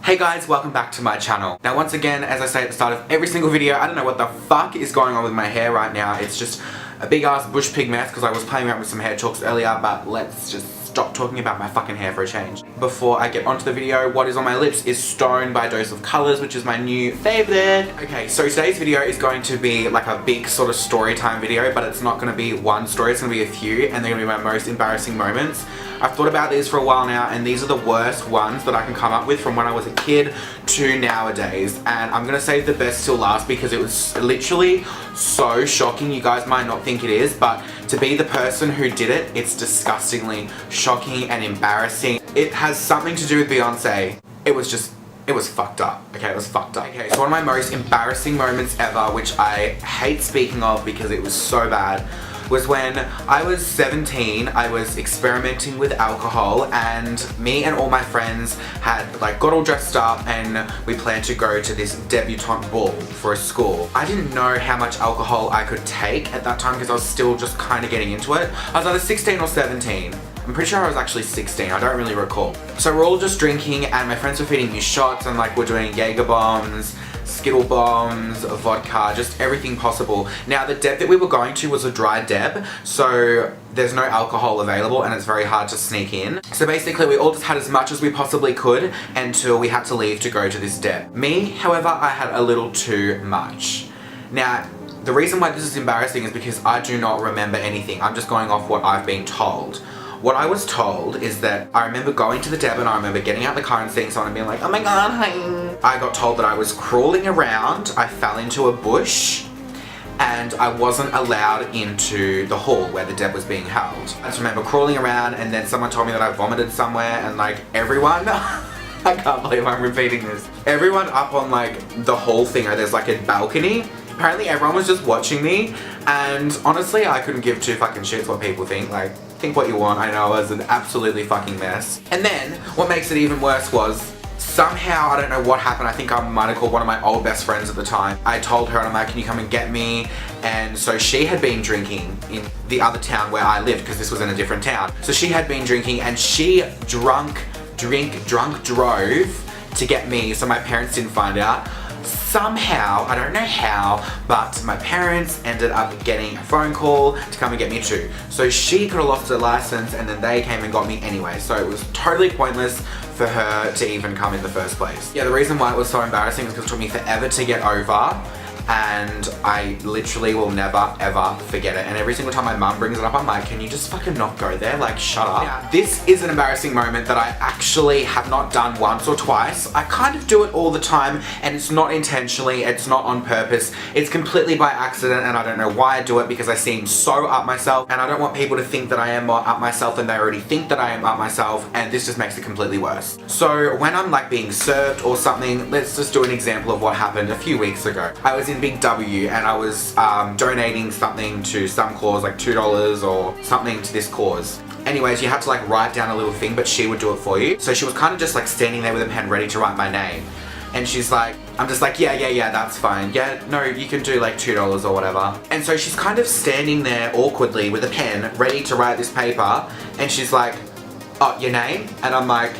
Hey guys, welcome back to my channel. Now once again, as I say at the start of every single video, I don't know what the fuck is going on with my hair right now. It's just a big ass bush pig mess because I was playing around with some hair chalks earlier, but let's just stop talking about my fucking hair for a change. Before I get onto the video, what is on my lips is Stone by Dose of Colors, which is my new favorite. Okay, so today's video is going to be like a big sort of story time video, but it's not going to be one story, it's going to be a few, and they're going to be my most embarrassing moments. I've thought about these for a while now, and these are the worst ones that I can come up with from when I was a kid to nowadays. And I'm gonna save the best till last because it was literally so shocking. You guys might not think it is, but to be the person who did it, it's disgustingly shocking and embarrassing. It has something to do with Beyonce. It was fucked up. Okay, it was fucked up. Okay, so one of my most embarrassing moments ever, which I hate speaking of because it was so bad, was when I was 17. I was experimenting with alcohol, and me and all my friends had got all dressed up and we planned to go to this debutante ball for a school. I didn't know how much alcohol I could take at that time because I was still just kind of getting into it. I was either 16 or 17. I'm pretty sure I was actually 16, I don't really recall. So we're all just drinking and my friends were feeding me shots and we're doing Jaeger bombs, Skittle bombs, vodka, just everything possible. Now the deb that we were going to was a dry deb, so there's no alcohol available and it's very hard to sneak in. So basically we all just had as much as we possibly could until we had to leave to go to this deb. Me, however, I had a little too much. Now, the reason why this is embarrassing is because I do not remember anything. I'm just going off what I've been told. What I was told is that I remember going to the deb and I remember getting out the car and seeing someone and being like, oh my god, hi. I got told that I was crawling around, I fell into a bush, and I wasn't allowed into the hall where the deb was being held. I just remember crawling around and then someone told me that I vomited somewhere and everyone, I can't believe I'm repeating this. Everyone up on the hall thing, there's a balcony. Apparently everyone was just watching me, and honestly I couldn't give two fucking shits what people think. Think what you want, I know I was an absolutely fucking mess. And then, what makes it even worse was, somehow, I don't know what happened, I think I might have called one of my old best friends at the time. I told her and I'm like, can you come and get me? And so she had been drinking in the other town where I lived, because this was in a different town. So she had been drinking and she drunk drove to get me so my parents didn't find out. Somehow, I don't know how, but my parents ended up getting a phone call to come and get me too. So she could have lost her license and then they came and got me anyway. So it was totally pointless for her to even come in the first place. Yeah, the reason why it was so embarrassing is because it took me forever to get over, and I literally will never ever forget it. And every single time my mum brings it up, I'm like, can you just fucking not go there? Shut up. Now, this is an embarrassing moment that I actually have not done once or twice. I kind of do it all the time, and it's not intentionally, it's not on purpose. It's completely by accident, and I don't know why I do it because I seem so up myself, and I don't want people to think that I am more up myself than they already think that I am up myself, and this just makes it completely worse. So when I'm being served or something, let's just do an example of what happened a few weeks ago. I was in Big W and I was donating something to some cause, $2 or something to this cause. Anyways, you had to write down a little thing, but she would do it for you. So she was kind of just standing there with a pen ready to write my name. And she's like, I'm just yeah, that's fine. Yeah, no, you can do $2 or whatever. And so she's kind of standing there awkwardly with a pen ready to write this paper. And she's like, oh, your name? And I'm like,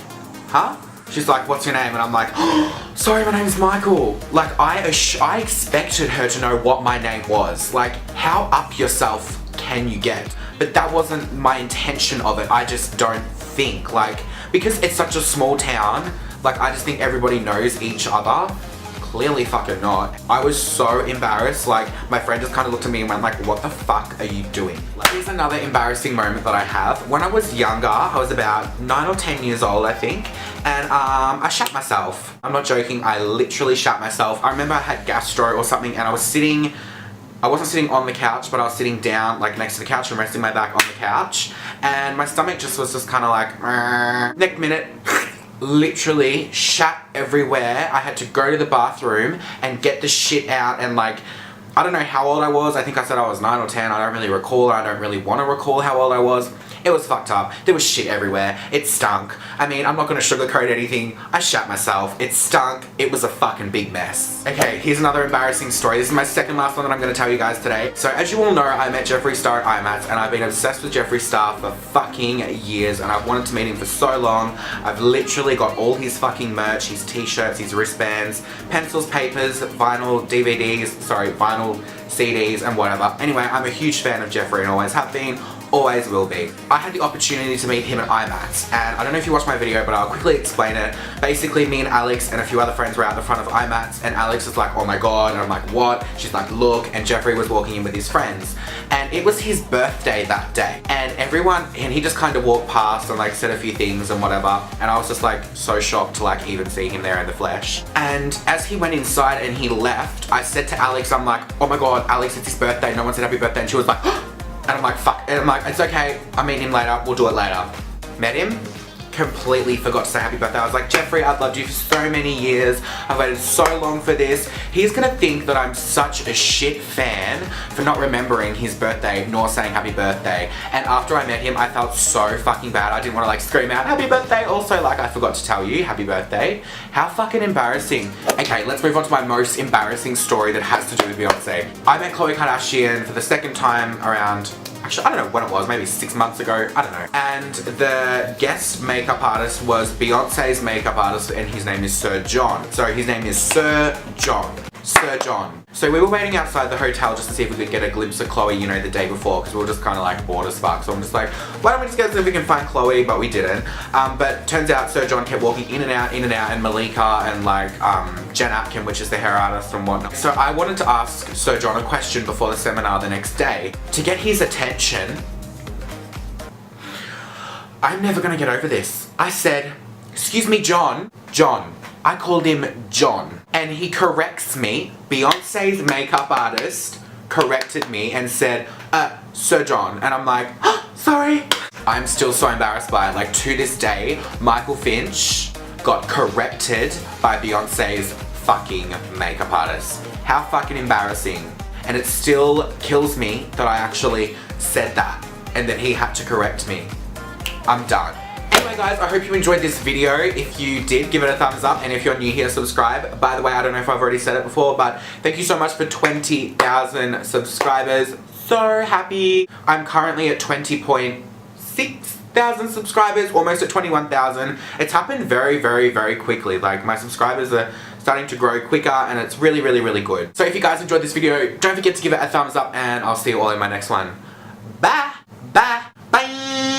huh? She's like, what's your name? And I'm like, oh, sorry, my name's Michael. I expected her to know what my name was. How up yourself can you get? But that wasn't my intention of it. I just don't think, because it's such a small town, I just think everybody knows each other. Clearly fucking not. I was so embarrassed, my friend just kind of looked at me and went what the fuck are you doing? Here's another embarrassing moment that I have. When I was younger, I was about 9 or 10 years old, I think, and I shat myself. I'm not joking, I literally shat myself. I remember I had gastro or something and I wasn't sitting on the couch, but I was sitting down next to the couch and resting my back on the couch, and my stomach was just kind of next minute, literally shat everywhere. I had to go to the bathroom and get the shit out, and I don't know how old I was. I think I said I was 9 or 10. I don't really recall. I don't really want to recall how old I was. It was fucked up. There was shit everywhere. It stunk. I mean, I'm not gonna sugarcoat anything. I shat myself. It stunk. It was a fucking big mess. Okay, here's another embarrassing story. This is my second last one that I'm gonna tell you guys today. So as you all know, I met Jeffree Star at IMATS, and I've been obsessed with Jeffree Star for fucking years, and I've wanted to meet him for so long. I've literally got all his fucking merch, his t-shirts, his wristbands, pencils, papers, vinyl CDs and whatever. Anyway, I'm a huge fan of Jeffree and always have been, always will be. I had the opportunity to meet him at IMATS, and I don't know if you watched my video, but I'll quickly explain it. Basically, me and Alex and a few other friends were out the front of IMATS, and Alex was like, oh my god, and I'm like, what? She's like, look, and Jeffree was walking in with his friends. And it was his birthday that day. And he just kind of walked past and like said a few things and whatever, and I was just like so shocked to like even see him there in the flesh. And as he went inside and he left, I said to Alex, I'm like, oh my god, Alex, it's his birthday, no one said happy birthday, and she was like, and I'm like, fuck, and I'm like, it's okay, I'll meet him later, we'll do it later. Met him, completely forgot to say happy birthday. I was like, Jeffree, I've loved you for so many years, I've waited so long for this. He's gonna think that I'm such a shit fan for not remembering his birthday nor saying happy birthday. And after I met him, I felt so fucking bad. I didn't want to like scream out happy birthday. Also, like, I forgot to tell you happy birthday. How fucking embarrassing. Okay, let's move on to my most embarrassing story that has to do with Beyonce. I met Khloe Kardashian for the second time around, actually, I don't know when it was, maybe 6 months ago, I don't know. And the guest makeup artist was Beyonce's makeup artist, and his name is Sir John. So his name is Sir John. Sir John. So we were waiting outside the hotel just to see if we could get a glimpse of Khloe, you know, the day before, because we were just kind of like bored as fuck. So I'm just like, why don't we just go see if we can find Khloe, but we didn't. But turns out Sir John kept walking in and out, and Malika and like Jen Atkin, which is the hair artist and whatnot. So I wanted to ask Sir John a question before the seminar the next day. To get his attention, I'm never gonna get over this. I said, excuse me, John. John. I called him John. And he corrects me. Beyonce's makeup artist corrected me and said, Sir John. And I'm like, oh, sorry. I'm still so embarrassed by it. Like, to this day, Michael Finch got corrected by Beyonce's fucking makeup artist. How fucking embarrassing. And it still kills me that I actually said that and that he had to correct me. I'm done. Anyway guys, I hope you enjoyed this video. If you did, give it a thumbs up, and if you're new here, subscribe. By the way, I don't know if I've already said it before, but thank you so much for 20,000 subscribers. So happy. I'm currently at 20.6 thousand subscribers, almost at 21,000. It's happened very, very, very quickly. Like, my subscribers are starting to grow quicker, and it's really, really, really good. So if you guys enjoyed this video, don't forget to give it a thumbs up, and I'll see you all in my next one. Bye! Bye!